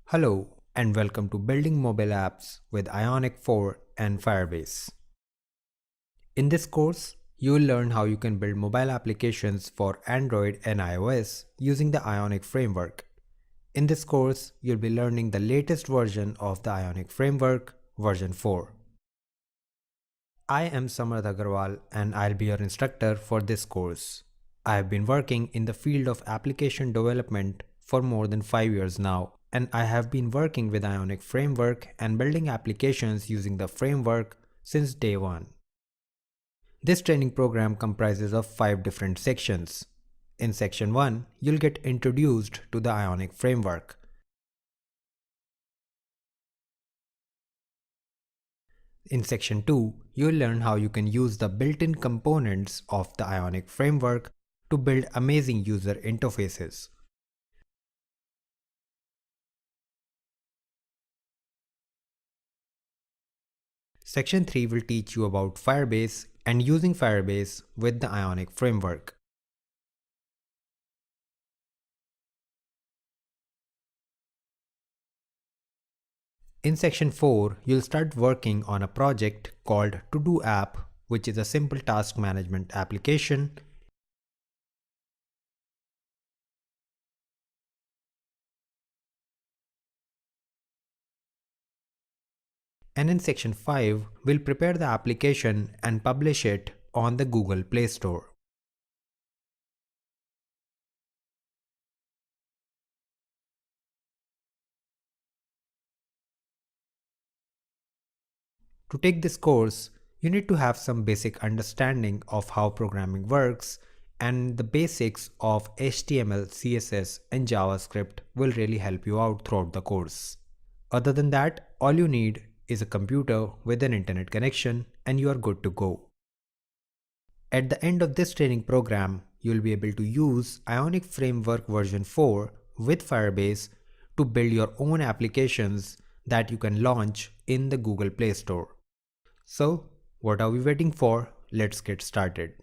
Hello and welcome to Building Mobile Apps with Ionic 4 and Firebase. In this course, you will learn how you can build mobile applications for Android and iOS using the Ionic framework. In this course, you'll be learning the latest version of the Ionic framework, version 4. I am Samarth Agarwal and I'll be your instructor for this course. I have been working in the field of application development for more than 5 years now, and I have been working with Ionic framework and building applications using the framework since day one. This training program comprises of 5 different sections. In section 1, you'll get introduced to the Ionic framework. In section 2, you'll learn how you can use the built-in components of the Ionic framework to build amazing user interfaces. Section 3 will teach you about Firebase and using Firebase with the Ionic framework. In section 4, you'll start working on a project called To-Do app, which is a simple task management application. And in section 5, we'll prepare the application and publish it on the Google Play Store. To take this course, you need to have some basic understanding of how programming works, and the basics of HTML, CSS, and JavaScript will really help you out throughout the course. Other than that, all you need is a computer with an internet connection and you are good to go. At the end of this training program, you will be able to use Ionic Framework version 4 with Firebase to build your own applications that you can launch in the Google Play Store. So, what are we waiting for? Let's get started.